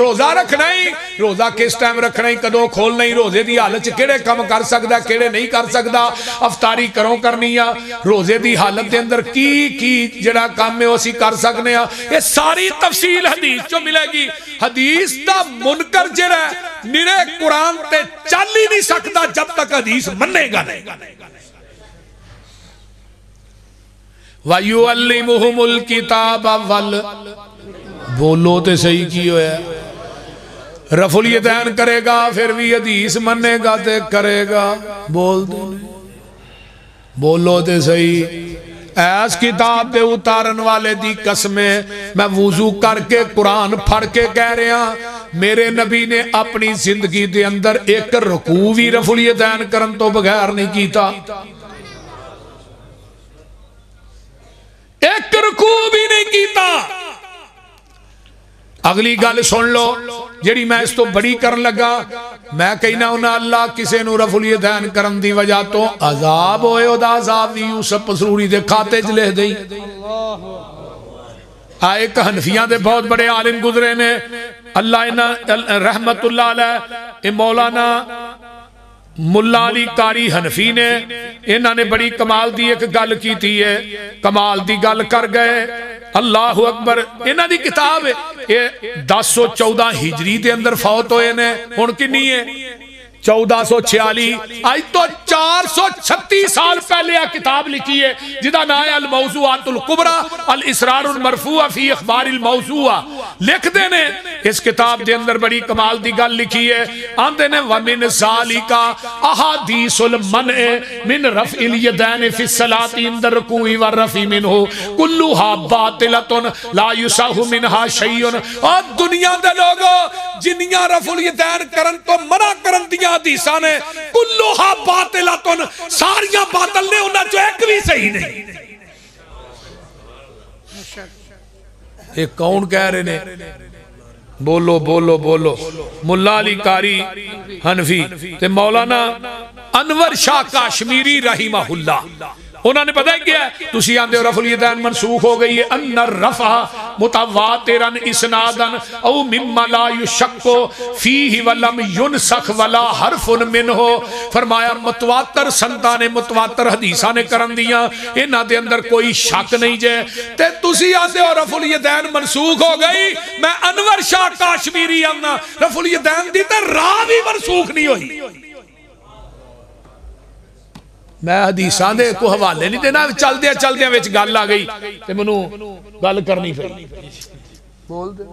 روزہ رکھنا ہی روزہ کس ٹائم رکھنا ہی کدوں کھولنا ہی روزے دی حالت کیڑے کم کر سکدا کیڑے نہیں کر سکدا افطاری کروں کرنی ہے روزے دی حالت دے اندر کی جڑا کام ہے اسی کر سکنے ہیں یہ ساری تفصیل حدیث جو ملے گی حدیث دا منکر جڑا میرے قرآن تے چل ہی نہیں سکتا جب تک حدیث منے گا نہیں وَيُعَلِّمُهُمُ الْكِتَابَ وَالْ بولو تے صحیح کی ہویا ہے رفع الیدین کرے گا پھر بھی حدیث منے گا تے کرے گا بول دے بولو تے صحیح ایس کتاب دے اتارن والے دی قسمیں میں وضو کر کے قرآن پڑھ کے کہہ رہے ہیں میرے نبی نے اپنی زندگی دے اندر ایک رکوع بھی رفع الیدین کرن تو بغیر نہیں کیتا ایک رکوع بھی نہیں کیتا اگلی گل سن لو جڑی میں اس تو بڑی کرن لگا میں کہنا ہونا اللہ کسے نو رفع الیدین کرن دی وجہ تو عذاب ہوئے او دا عذاب بھی یوسف پسروری دے کھاتے چ لے دئی آئے کہ حنفیاں دے بہت بڑے عالم گزرے نے اللہ رحمت اللہ علیہ مولانا ملا علی قاری حنفی نے انہاں نے بڑی کمال دی ایک گل کی تھی ہے کمال دی گل کر گئے اللہ اکبر انہاں دی کتاب ہے یہ 1014 ہجری دے اندر فوت ہوئے نے ہن کنی ہے 1446 آج تو 436 سال پہلے یہ کتاب لکھی ہے جدا نام ہے الموضوعات الکبرى الاسرار المرفوع فی اخبار الموضوع لکھ دینے اس کتاب دے اندر بڑی کمال دی گل لکھی ہے آندے نے وَمِن ذَالِكَ احادیث المنع من رفع الیدین فی الصلاۃ عند الرکوع والرفع منه كلها باطلة لا يصح منها شيء اور دنیا دے لوگوں جنیاں رفع الیدین کرن تو منع کرن دیا حدیثاں نے کلوہا باطلاتن ساریاں باطل نے انہاں جو ایک بھی صحیح نہیں ایک کون کہہ رہے نے بولو بولو بولو ملا علی قاری حنفی تے مولانا انور شاہ کاشمیری رحمہ اللہ انہوں نے پتہ کیا ہے تسی آندے ہو رفع الیدین منسوخ ہو گئی ہے ان الرفع متواترن اسنادن او مما لا یشک فیہ ولم ینسخ ولا حرف منہ فرمایا متواتر سندانے متواتر حدیثاں نے کرن دیا انہاں دے اندر کوئی شک نہیں جے تے تسی آندے ہو رفع الیدین منسوخ ہو گئی میں انور شاہ کاشمیری آنا رفع الیدین دی تے راہ بھی منسوخ نہیں ہوئی میں حدیثاں دے کو حوالے نہیں دینا چل دیا وچ گل آ گئی تے منو گل کرنی پئی بول دے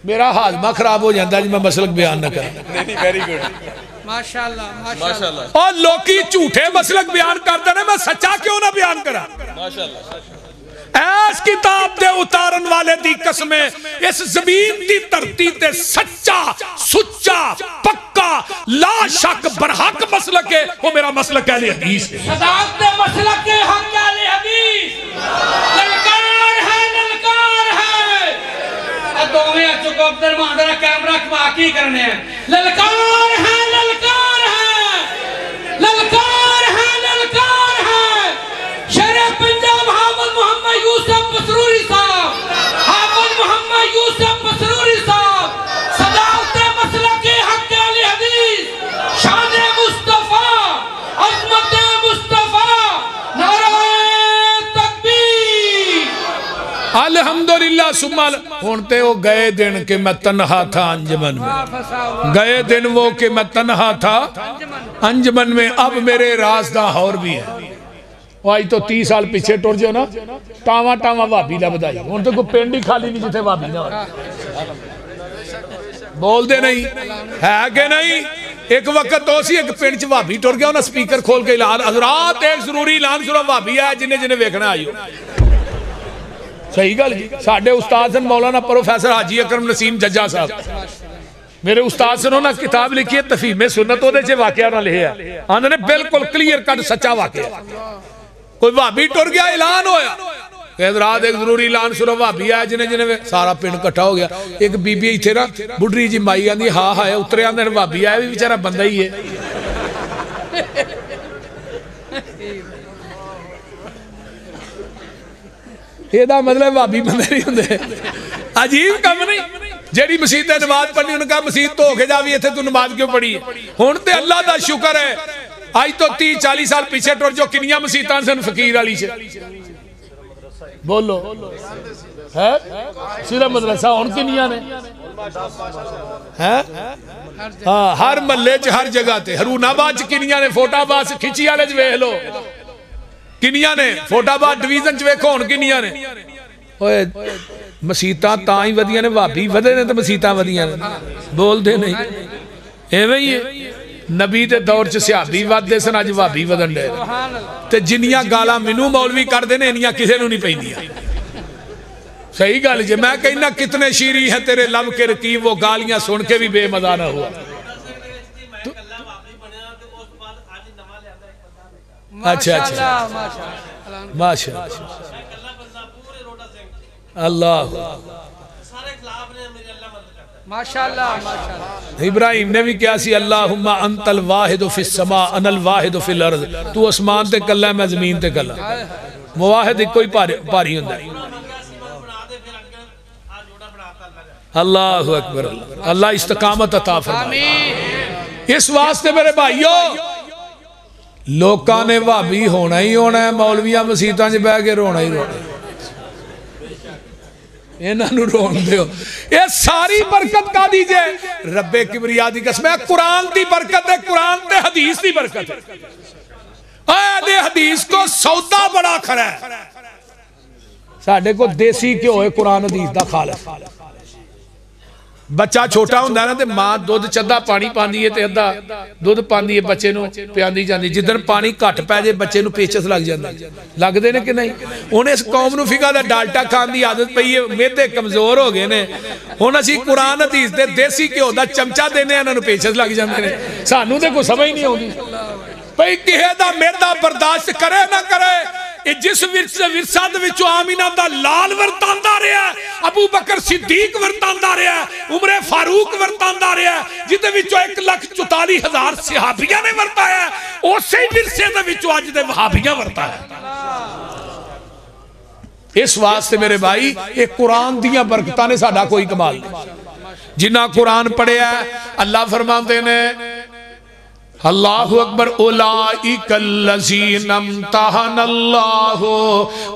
میرا ہاضمہ خراب ہو جاندا جی میں مسلک بیان نہ کروں نہیں ویری گڈ ماشاءاللہ ماشاءاللہ اور لوکی جھوٹے مسلک بیان کرتے ہیں میں سچا کیوں نہ بیان کراں ماشاءاللہ ایس کتاب دے اتارن والے دی قسمیں اس زمین دی دھرتی تے سچا سچا پکا لا شک برحق مسلک ہے وہ میرا مسلک اہل حدیث ہے صداقت مسلک حق اہل حدیث للکار ہے دوویں چکو عبدالرحمان ذرا کیمرہ کما کی کرنے ہیں للکار ہے شہر پنجاب حافظ محمد یوسف پسروری صاحب حافظ محمد یوسف پسروری صاحب صداقت مسلک حق اہل حدیث شان مصطفیٰ عظمت مصطفیٰ نعرہ تکبیر الحمدللہ سمال ہونتے وہ گئے دن کہ میں تنہا تھا انجمن میں گئے دن وہ کہ میں تنہا تھا انجمن میں اب میرے رازداں اور بھی ہیں آئی تو 30 سال پیچھے ٹور جو نا ٹاواں وابی لبدائی ان تو کوئی پینڈ ہی خالی نہیں جتے وابی نہ بول دے نہیں ہے کہ نہیں ایک وقت تو سی ایک پینڈ چ وابی ٹور گیا انہا سپیکر کھول کے اعلان حضرات ایک ضروری اعلان سنو وابی ہے جنہیں ویکھنا آئیو صحیح گل جی ساڑھے استاد سن مولانا پروفیسر حاجی اکرم نسیم ججا صاحب میرے استاد سے انہوں نے کتاب لکھی ہے تفہیم سنت ہو دے چھے واقعہ نہ لے ہے آندھنے بلکل کلیر کٹ سچا واقعہ کوئی وابی ٹور گیا اعلان ہویا کہ حضرات ایک ضروری اعلان سنو وابی ہے جنہیں سارا پنڈ کٹھا ہو گیا ایک بی بی تھے نا بڑھری جی مائی آندھی ہاں ہے اترے آندھنے وابی ہے بھی بیچارہ بندہ ہی ہے یہ دا مطلب وابی بندے نہیں ہوندے عجیب کم نہیں جیڑی مسیح تے نماز پڑھنی انہوں نے کہا مسیح تو ہو کے جا بھی ہے تھے تو نماز کیوں پڑھی ہے؟ ہون تے اللہ دا شکر ہے آج تو 30-40 سال پیچھے ٹور جو کنیاں مسیحتان سن فقیر علی سے بولو ہے سیرہ مدرسہ ہون کنیاں نے ہر محلے چ ہر جگہ تے ہرون آباد چ کنیاں نے فوٹا آباد کھچی والے چ ویکھ لو کنیاں نے فوٹا آباد ڈویژن چ ویکھو ہن کنیاں نے اوئے مسیتاں تاں ہی ودیاں نے بھابی ودے نے تے مسیتاں ودیاں نے بول دے نہیں ایویں ہی ہے نبی دے دور چ صحابی ودے سن اج بھابی ودن دے تے جنیاں گالاں مینوں مولوی کردے نے انیاں کسے نوں نہیں پیندیاں صحیح گل جی میں کہنا کتنے شیریں ہیں تیرے لب کے رقیب وہ گالیاں سن کے بھی بے مزہ نہ ہوا اچھا اچھا ماشاء اللہ ابراہیم نے بھی کیا سی اللہم انت الواحد فی السماء انا الواحد فی الارض تو اسمان تے کلا ہے میں زمین تے کلا مواحد ایک کوئی پاری ہوندہ ہے اللہ اکبر اللہ استقامت عطا فرمائے اس واسطے میرے بھائیو لوکاں نے وہابی ہونا ہی ہونا ہے مولویاں مسیتاں جے بیٹھ کے رونا ہی رونا ہے انہاں نوں رون دیو یہ ساری برکت کا دیجئے رب کبریا دی قسم ہے قرآن دی برکت ہے قرآن تے حدیث دی برکت ہے آدھے حدیث کو سودا بڑا کھڑا ہے ساڑھے کو دیسی کیوں ہے قرآن حدیث دا خالص بچہ چھوٹا ہوندہ ہے نا تے ماں دودھ چدہ پانی پاندی ہے تے ادھا دودھ پاندی ہے بچے نو پیاندی جاندی جدن پانی کٹ پہ جے بچے نو پیچس لگ جاندہ لگ دینے کہ نہیں انہیں اس قوم نو فکا دا ڈالٹا کھان دی عادت پہ یہ میدے کمزور ہو گئے نے ہونا سی قرآن حدیث دے دیسی کے ہوندہ چمچہ دینے ہیں انہوں پیچس لگ جاندے نے سانو دے کو سمجھ نہیں ہوگی پہی کہے دا میدہ برداشت کرے نہ کرے جس ورساد وچو آمینہ دا لال ورطاندہ رہا ہے ابو بکر صدیق ورطاندہ رہا ہے عمر فاروق ورطاندہ رہا ہے جدے وچو 1,44,000 صحابیہ نے ورطا ہے اسے ورسے دے وچو آج دے وہابیہ ورطا ہے اس واسطے میرے بھائی ایک قرآن دیاں برکتہ نے ساڑھا کوئی کمال نہیں جنہ قرآن پڑھے ہے اللہ فرماتے نے اللہ اکبر اولئک الذین امتحن اللہ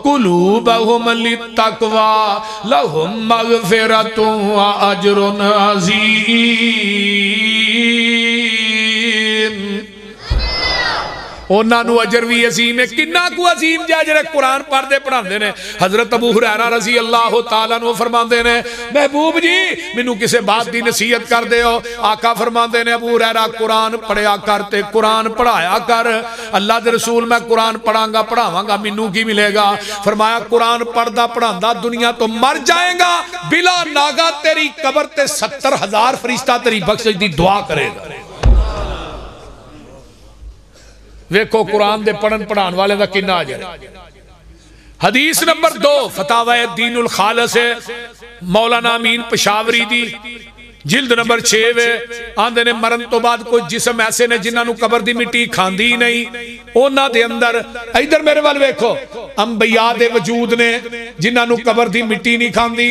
قلوبہم للتقوی لہم مغفرۃ واجر عظیم انہاں نو اجر بھی عظیم ہے کنہ کو عظیم جا جرے قرآن پڑھ دے پڑھان دے نے حضرت ابو ہریرہ رضی اللہ تعالیٰ نو فرمان دے نے محبوب جی منو کسے بات دی نصیحت کر دے ہو آقا فرمان دے نے ابو ہریرہ قرآن پڑھیا کرتے قرآن پڑھایا کر اللہ دے رسول میں قرآن پڑھاں گا پڑھاواں گا منو کی ملے گا فرمایا قرآن پڑھدا پڑھاندا دنیا تو مر جائیں گا بلا ناگا تیری قبر تے 70,000 فرشتہ تیری بخشش دی دعا کرے گا ویکھو قرآن دے پڑھن پڑھان والے دا کنہ آ جائے حدیث نمبر 2 فتاوی الدین الخالص ہے مولانا امین پشاوری دی جلد نمبر 6 آندے نے مرن تو بعد کوئی جسم ایسے نے جنہاں نو قبر دی مٹی کھاندی ہی نہیں اونا دے اندر ادھر میرے وال ویکھو انبیاء دے وجود نے جنہاں نو قبر دی مٹی نہیں کھاندی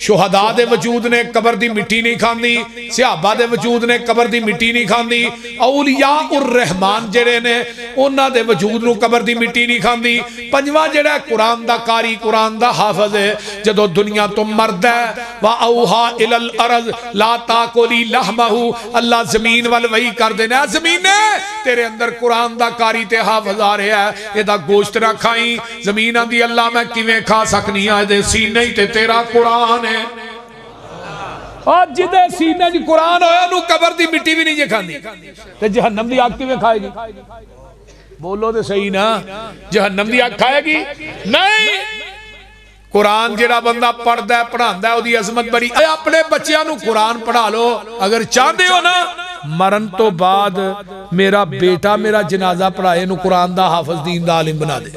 شہداء دے وجود نے قبر دی مٹی نہیں کھاندی صحابہ دے وجود نے قبر دی مٹی نہیں کھاندی اولیاء الرحمان جڑے نے اونا دے وجود نو قبر دی مٹی نہیں کھاندی پنجواں جڑا قرآن دا قاری قرآن دا حافظ ہے جدو دنیا تو مرد ہے وَأَوْحَا إِلَى الْأَرَضِ لَا تَاكُلِي لَحْمَهُ اللہ زمین والوحی کر دینا زمین نے تیرے اندر قرآن دا قاری تے حافظ آ رہا ہے یہ دا گوشت نہ کھائیں زمین دی اللہ میں کیویں کھا سکنی آئے دے سینے تے تیرا قرآن ہے اور جدے سینے دی قرآن ہویا نو قبر دی مٹی بھی نہیں جے کھاندی تے جہنم دی آگ کیویں کھائے گی بولو تے صحیح نا جہنم دی آگ کھائے گی نہیں قرآن جڑا بندہ پڑھ دا ہے پڑھان دا ہے او دی عظمت بڑی اپنے بچیاں نو قرآن پڑھا لو اگر چاہتے ہو نا مرن تو بعد میرا بیٹا میرا جنازہ پڑھائے نو قرآن دا حافظ دین دا عالم بنا دے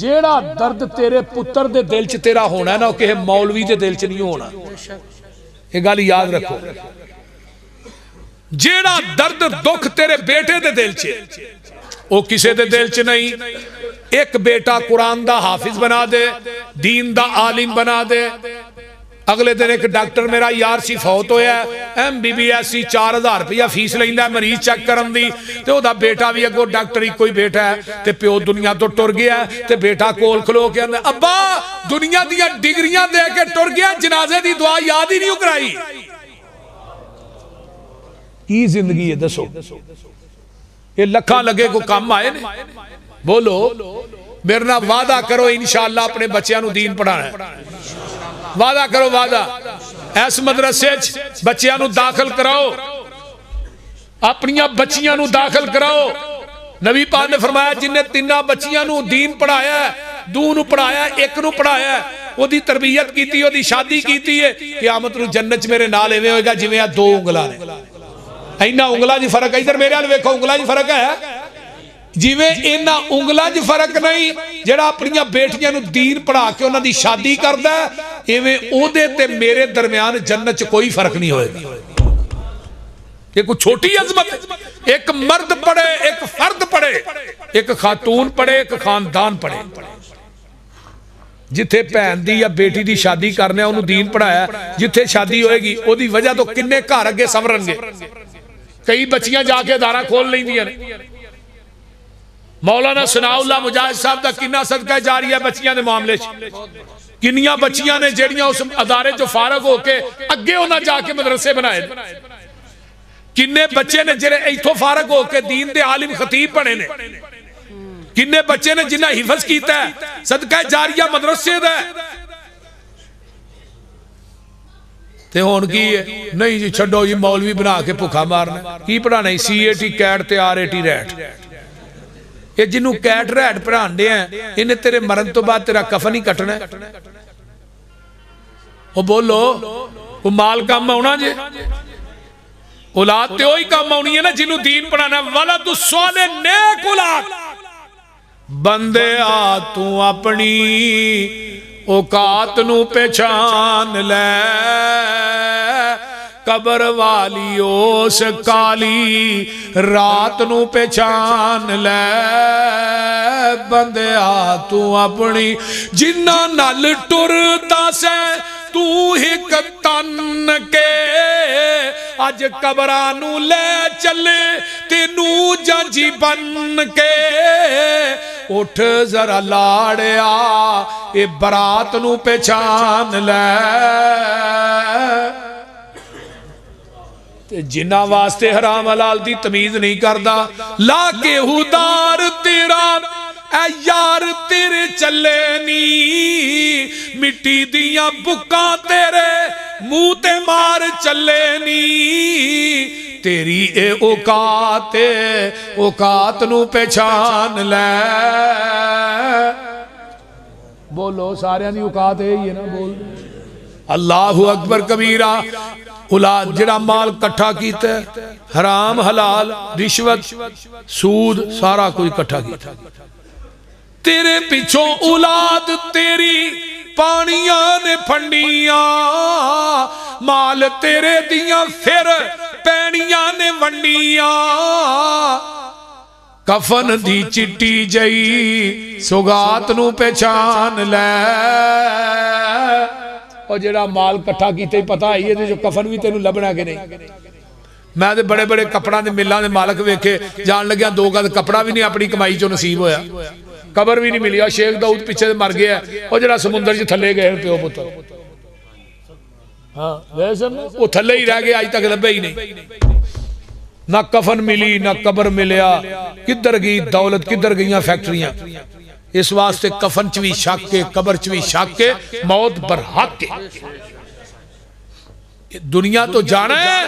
جیڑا درد تیرے پتر دے دل چ تیرا ہونا ہے نا کہ مولوی دے دل چ نہیں ہونا یہ گل یاد رکھو جیڑا درد دکھ تیرے بیٹے دے دل چ او کسے دے دل چ نہیں ایک بیٹا قرآن دا حافظ بنا دے دین دا عالم بنا دے اگلے دن ایک ڈاکٹر میرا یار سی فوت ہویا ہے ایم بی بی ایس سی 4000 روپیہ فیس لیندا ہے مریض چیک کرن دی تے او دا بیٹا بھی اگوں ڈاکٹر ہی کوئی بیٹا ہے تے پیو دنیا تو ٹر گیا تے بیٹا کول کھلو کے آندا ابا دنیا دیاں ڈگریاں دے کے ٹر گیا جنازے دی دعا یاد ہی نہیں کرائی کی زندگی ہے دسو یہ لکھاں لگے کو کام آئے نے بولو میرے نہ وعدہ کرو انشاءاللہ اپنے بچیاں نو دین پڑھانا ہے وعدہ کرو وعدہ ایس مدرسے بچیاں نو داخل کراؤ اپنیاں بچیاں نو داخل کراؤ نبی پاک نے فرمایا جن نے 3 بچیاں نو دین پڑھایا ہے 2 نو پڑھایا ہے 1 نو پڑھایا ہے وہ دی تربیت کیتی وہ دی شادی کیتی ہے قیامت نو جنت میرے نال ایویں ہوئے گا جویں 2 انگلاں نے اینا انگلاں جی فرق ہے ادھر میرے حال ویکھو انگلاں جی فرق ہے جیویں اینا انگلاں جی فرق نہیں جڑا اپنیاں بیٹیاں نو دین پڑھا کے انہاں دی شادی کردا ہے ایویں او دے تے میرے درمیان جنت کوئی فرق نہیں ہوئے گا یہ کوئی چھوٹی عظمت ہے ایک مرد پڑھے ایک فرد پڑھے ایک خاتون پڑھے ایک خاندان پڑھے جتھے بہن دی یا بیٹی دی شادی کرنے انہوں دین پڑھایا جتھے شادی ہوئے گی او دی وجہ تو کنے گھر اگے سمرن گے کئی بچیاں جا کے ادارہ کھول لیں دیا مولانا ثناء اللہ مجاہد صاحب دا کنہ صدقہ جاریہ بچیاں دے معاملے کنیاں بچیاں نے جیڑیاں اس ادارے جو فارغ ہو کے اگے ہونا جا کے مدرسے بنائے کنے بچے نے جڑے ایتھوں فارغ ہو کے دین دے عالم خطیب بنے نے کنے بچے نے جنہ حفظ کیتا ہے صدقہ جاریہ مدرسے دا تے ہون کی ہے نہیں جی چھڑو یہ مولوی بنا کے پکھا مارنا کی پڑھانا ہے سی اے ٹی کیٹ تے آر اے ٹی ریٹ یہ جنہوں کیٹ ریٹ پڑھان دے ہیں انہیں تیرے مرن تو بعد تیرا کفن ہی کٹنا ہے وہ بولو وہ مال کام ہونا جے اولاد تے ہوئی کام ہونی ہے نا جنہوں دین پڑھانا ہے ولد الصالح نیک اولاد بندے آ تو اپنی اوقات نو پہچان لے قبر والی اس کالی رات نو پہچان لے بندے آ تو اپنی جنہ نال ٹرتا سے تو ہک تن کے اج قبرانو لے چلے تینو جنجی بن کے اٹھ ذرا لاڑیا اے برات نو پہچان لے جنہ واسطے حرام حلال دی تمیز نہیں کردا لا کے ہدار تیرا اے یار تیرے چلے نی مٹی دیاں بکاں تیرے منہ تے مار چلے نی تیری اے اوقات نو پہچان لے بولو سارے نہیں اوقات ہے یہ نا بول اللہ اکبر کبیرہ اولاد جڑا مال کٹھا کیتا ہے حرام حلال رشوت سود سارا کوئی کٹھا کیتا تیرے پیچھوں اولاد تیری پانیاں نے پھنڈیاں مال تیرے دیاں پھر پینیاں نے ونڈیاں کفن دی چٹی جئی سوگات نو پہچان لے اور جڑا مال کٹھا کیتے ہی پتا ہے یہ جو کفن بھی تینوں لبنا کے نہیں میں دے بڑے بڑے کپڑا دے ملان دے مالک ویکھے جان لگیا 2 گز کپڑا بھی نہیں اپنی کمائی جو نصیب ہویا قبر بھی نہیں ملی شیخ داؤد پیچھے مر گیا اور جڑا سمندر جی تھلے گئے پیو پتر وہ تھلے ہی رہ گئے آج تک لبے ہی نہیں نہ کفن ملی نہ قبر ملیا کدھر گئی دولت کدھر گئیاں فیکٹریاں اس واسطے کفن چوی شک کے قبر چوی شک کے موت برحق کے دنیا تو جانا ہے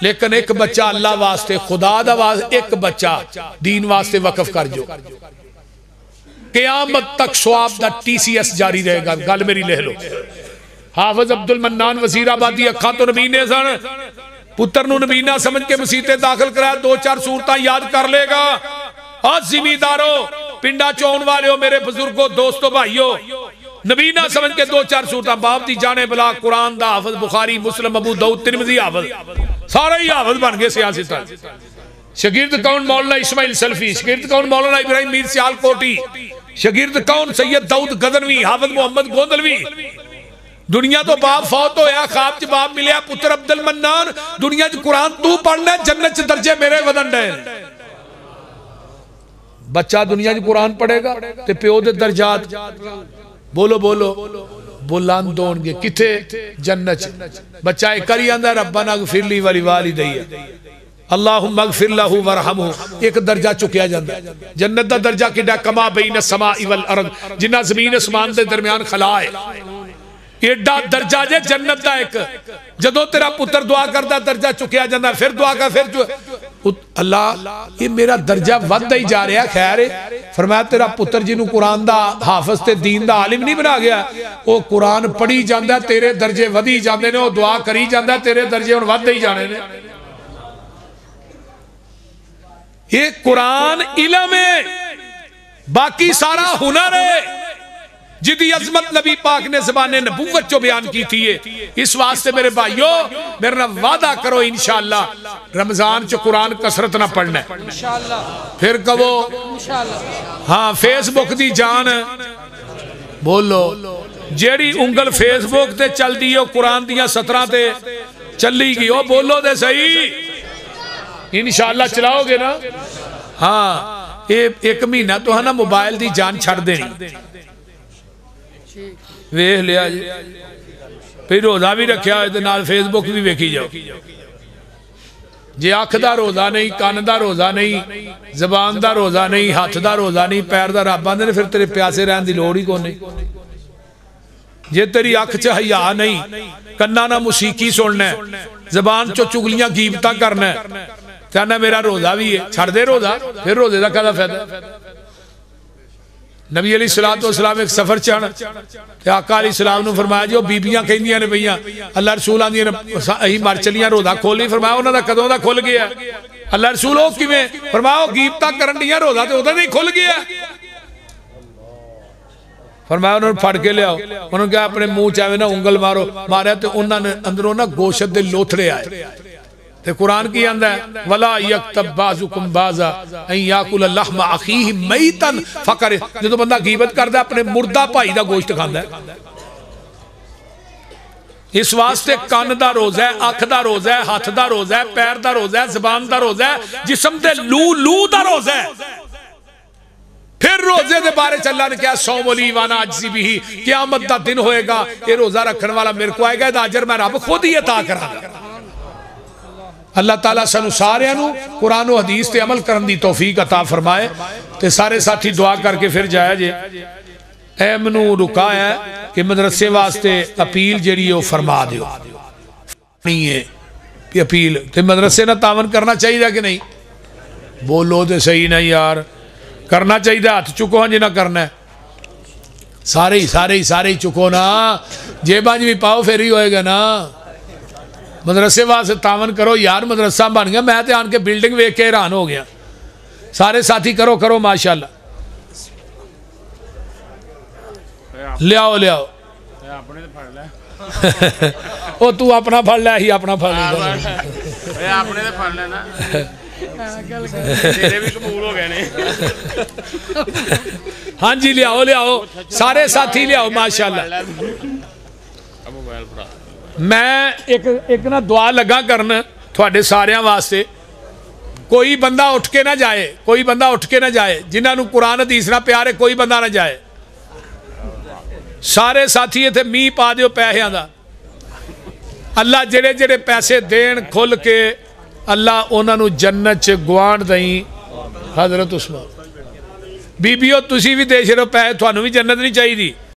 لیکن ایک بچہ اللہ واسطے خدا دا واسطے ایک بچہ دین واسطے وقف کر جو قیامت تک سواب دا ٹی سی ایس جاری رہے گا گل میری لے لو حافظ عبد المنان وزیر آبادی اکھاں تو نبی نے سن پتر نو نبی نہ سمجھ کے مسیطے داخل کرایا 2-4 صورتاں یاد کر لے گا اور زمینداروں پنڈا چون والے ہو میرے بزرگوں دوستوں بھائیوں نبی نہ سمجھ کے 2-4 صورتاں باپ دی جانے بلا قرآن دا حافظ بخاری مسلم ابو داؤد ترمذی حافظ سارے ہی حافظ بن گئے سیاسی تر شگرد کون مولانا اسماعیل سلفی شگرد کون مولانا ابراہیم میر سیال کوٹی شاگرد کون؟ سید داؤد غزنوی، حافظ محمد گوندلوی۔ دنیا تو باپ فوت ہویا، خواب چ باپ ملیا پتر عبد المنان، دنیا چ قرآن تو پڑھنا، جنت چ درجے میرے ودن ڈے۔ بچہ دنیا چ قرآن پڑھے گا تے پیو دے درجات بولو بولو بلند ہون گے کتے؟ جنت چ۔ بچہ ایک کری آندا ربنا اغفر لی ولوالدی، اللہم اغفر لہ ورحمہ، ایک درجہ چکیا جاندہ ہے۔ جنت دا درجہ کڈا؟ کما بین السماء والارض، جنہ زمین اسمان دے درمیان خلا ہے، ایڈا درجہ جے جنت دا ایک۔ جدو تیرا پتر دعا کردہ درجہ چکیا جاندہ، پھر دعا کا پھر اللہ یہ میرا درجہ ود ہی جا رہا ہے۔ خیر ہے، فرمایا تیرا پتر جنہوں قرآن دا حافظ تے دین دا عالم نہیں بنا گیا، وہ قرآن پڑھی جاندہ ہے، تیرے درجے ود ہی جاندے نے، وہ دعا کری جاندہ ہے، تیرے درجے ان ود ہی جانے نے۔ یہ قرآن علم ہے، باقی سارا ہنر ہے، جدی عظمت نبی پاک نے زبان نبوت جو بیان کی تھی ہے۔ اس واسطے میرے بھائیو میرے نہ وعدہ کرو انشاءاللہ رمضان چو قرآن کثرت نہ پڑھنا ہے، پھر کہو ہاں فیس بک دی جان بولو جیڑی انگل فیس بک تے چل دیو قرآن دیا 17 تے چلی گی، وہ بولو دے صحیح انشاءاللہ چلاؤ گے نا؟ ہاں ایک مہینہ تو ہے نا موبائل دی جان چھڑ دینی، ویخ لیا جی، پھر روزہ بھی رکھیا ہے نال فیس بک بھی ویکھی جاؤ۔ جی آنکھ دا روزہ نہیں، کان دا روزہ نہیں، زبان دا روزہ نہیں، ہاتھ دا روزہ نہیں، پیر دا رب آندے نے، پھر تیرے پیاسے رہن دی لوڑ ہی کو نہیں۔ جے تیری آنکھ چ حیا نہیں، کنا نہ موسیقی سننا ہے، زبان چو چگلیاں غیبتاں کرنا ہے، کہنا میرا روزہ بھی ہے، چھڑ دے روزہ، پھر روزے دا کیا فائدہ؟ نبی علیہ السلام ایک سفر چانا کہ آقا علیہ السلام نے فرمایا جو بیبیاں کہیں دیا نے بھئیاں اللہ رسول آن دیا نے ہی مار چلیاں روزہ کھولی، فرمایا انہوں نے کدوں دا کھول گیا، اللہ رسول ہو کی میں فرمایا غیبتاں کرن دیا روزہ تے ادھر نہیں کھول گیا، فرمایا انہوں نے پھڑ کے لے آؤ، انہوں نے کہا اپنے منہ چاہے نا انگل مارو، مارے تو انہوں نے اندروں نا گوشت دے لوتھڑے آئے تے قرآن کی اندہ ہے وَلَا يَكْتَبْ بَعْضُكُمْ بَعْضًا اَنْ يَأْكُلَ لَحْمَ أَخِيهِ مَيْتًا فَقَرِ، جو تو بندہ غیبت کرتا ہے اپنے مردہ بھائی دا گوشت کھاندا ہے۔ اس واسطے کان دا روزہ ہے، آنکھ دا روزہ ہے، ہاتھ دا روزہ ہے، پیر دا روزہ ہے، زبان دا روزہ ہے، جسم دے لو دا روزہ ہے۔ پھر روزے دے بارے چلا نے کیا سوم لی وانا عجزی بھی، قیامت دا دن ہوئے گا یہ روزہ رکھن والا میرے کو آئے گا، دا اجر میں رب خود ہی عطا کرا گا۔ اللہ تعالیٰ سنو سارے انو قرآن و حدیث تے عمل کرن دی توفیق عطا فرمائے تے سارے ساتھی دعا کر کے پھر جایا جے۔ اے منو رکا ہے کہ مدرسے واسطے اپیل جڑی ہو فرما دیو، نہیں ہے اپیل تے مدرسے نہ تعاون کرنا چاہیے کہ نہیں؟ بولو تے صحیح نہیں یار، کرنا چاہیے، ہاتھ چکو ہاں جی نہ کرنا ہے، سارے ہی چکو نا، جیباں بھی پاؤ پھر ہی ہوئے گا نا۔ مدرسے واسطے تعاون کرو یار، مدرسہ بن گیا، میں تے آن کے بلڈنگ ویکھ کے حیران ہو گیا، سارے ساتھی کرو ماشاءاللہ، لے آؤ او تو اپنا پھڑ لے ہی اپنا پھڑ لے اپنے تے پھڑ لینا تیرے بھی قبول ہو گئے نے۔ ہاں جی لے آؤ سارے ساتھی لے آؤ ماشاءاللہ۔ میں ایک نا دعا لگا کرنا تھوڑے ساریاں واسطے، کوئی بندہ اٹھ کے نہ جائے، جنہاں نو قرآن حدیث نہ پیارے کوئی بندہ نہ جائے، سارے ساتھی یہ تھے می پا دیو پیسیاں دا، اللہ جڑے پیسے دین کھل کے اللہ انہاں نو جنت چ گوانڈ دیں۔ حضرت عثمان بیبیو تسی بھی دے چھڑو پیسے، تھانوں بھی جنت نہیں چاہیے دی۔